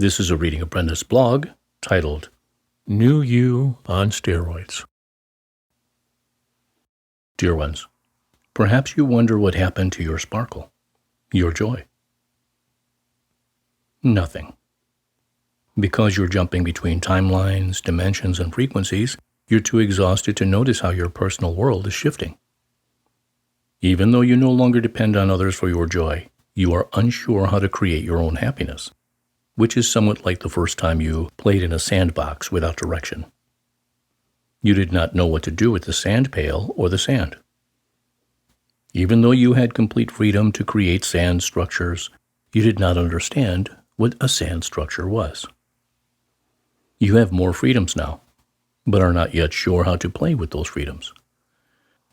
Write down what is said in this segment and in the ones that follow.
This is a reading of Brendas' blog titled, New You on Steroids. Dear ones, perhaps you wonder what happened to your sparkle, your joy. Nothing. Because you're jumping between timelines, dimensions, and frequencies, you're too exhausted to notice how your personal world is shifting. Even though you no longer depend on others for your joy, you are unsure how to create your own happiness, which is somewhat like the first time you played in a sandbox without direction. You did not know what to do with the sand pail or the sand. Even though you had complete freedom to create sand structures, you did not understand what a sand structure was. You have more freedoms now, but are not yet sure how to play with those freedoms.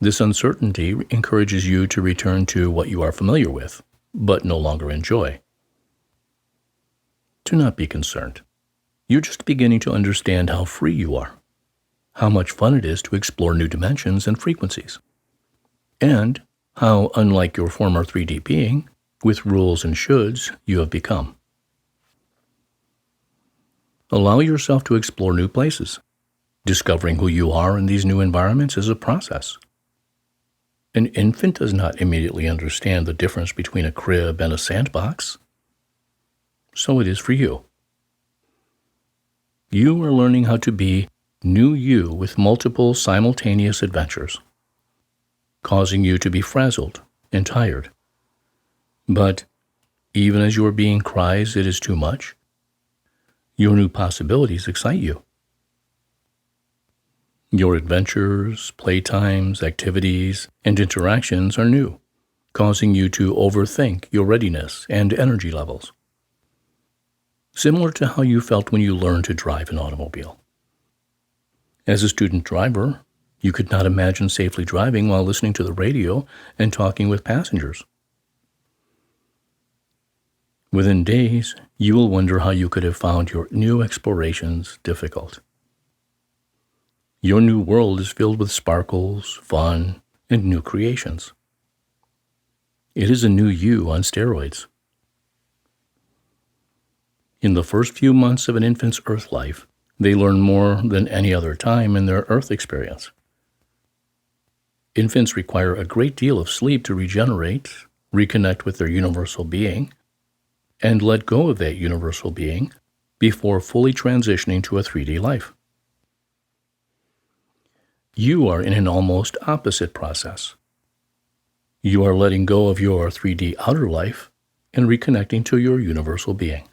This uncertainty encourages you to return to what you are familiar with, but no longer enjoy. Do not be concerned. You're just beginning to understand how free you are, how much fun it is to explore new dimensions and frequencies, and how, unlike your former 3D being, with rules and shoulds, you have become. Allow yourself to explore new places. Discovering who you are in these new environments is a process. An infant does not immediately understand the difference between a crib and a sandbox. So it is for you. You are learning how to be new you with multiple simultaneous adventures, causing you to be frazzled and tired. But even as your being cries it is too much, your new possibilities excite you. Your adventures, playtimes, activities, and interactions are new, causing you to overthink your readiness and energy levels. Similar to how you felt when you learned to drive an automobile. As a student driver, you could not imagine safely driving while listening to the radio and talking with passengers. Within days, you will wonder how you could have found your new explorations difficult. Your new world is filled with sparkles, fun, and new creations. It is a new you on steroids. In the first few months of an infant's earth life, they learn more than any other time in their earth experience. Infants require a great deal of sleep to regenerate, reconnect with their universal being, and let go of that universal being before fully transitioning to a 3D life. You are in an almost opposite process. You are letting go of your 3D outer life and reconnecting to your universal being.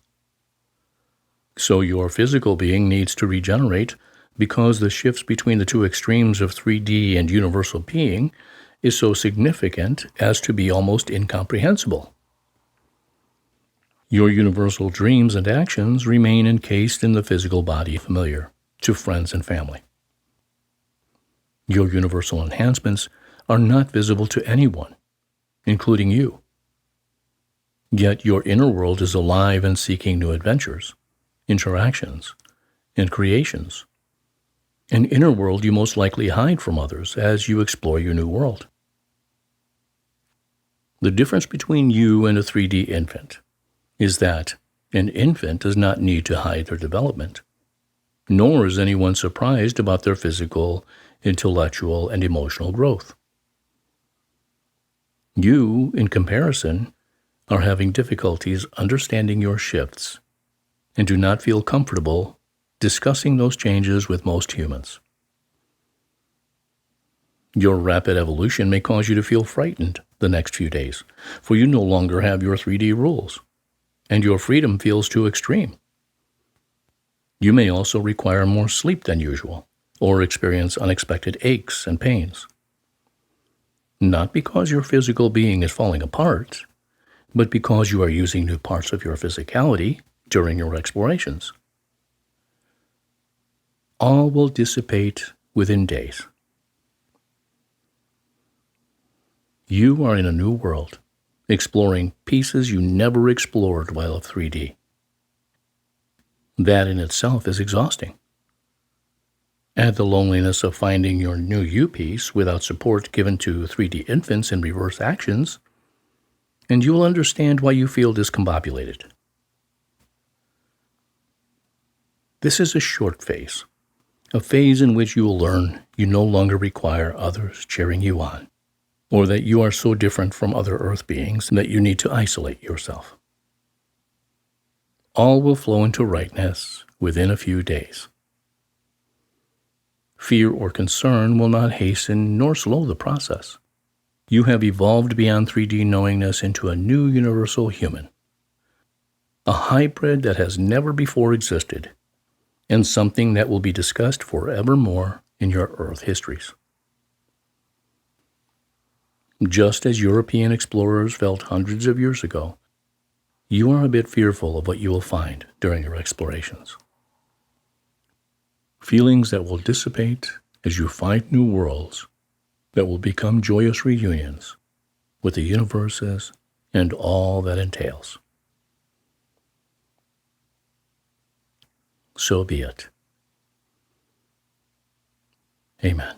So your physical being needs to regenerate because the shifts between the two extremes of 3D and universal being is so significant as to be almost incomprehensible. Your universal dreams and actions remain encased in the physical body familiar to friends and family. Your universal enhancements are not visible to anyone, including you. Yet your inner world is alive and seeking new adventures, interactions, and creations. An inner world you most likely hide from others as you explore your new world. The difference between you and a 3D infant is that an infant does not need to hide their development, nor is anyone surprised about their physical, intellectual, and emotional growth. You, in comparison, are having difficulties understanding your shifts and do not feel comfortable discussing those changes with most humans. Your rapid evolution may cause you to feel frightened the next few days, for you no longer have your 3D rules, and your freedom feels too extreme. You may also require more sleep than usual, or experience unexpected aches and pains. Not because your physical being is falling apart, but because you are using new parts of your physicality during your explorations. All will dissipate within days. You are in a new world, exploring pieces you never explored while 3D. That in itself is exhausting. Add the loneliness of finding your new you piece without support given to 3D infants in reverse actions, and you will understand why you feel discombobulated. This is a short phase, a phase in which you will learn you no longer require others cheering you on, or that you are so different from other earth beings that you need to isolate yourself. All will flow into rightness within a few days. Fear or concern will not hasten nor slow the process. You have evolved beyond 3D knowingness into a new universal human, a hybrid that has never before existed, and something that will be discussed forevermore in your Earth histories. Just as European explorers felt hundreds of years ago, you are a bit fearful of what you will find during your explorations. Feelings that will dissipate as you find new worlds that will become joyous reunions with the universes and all that entails. So be it. Amen.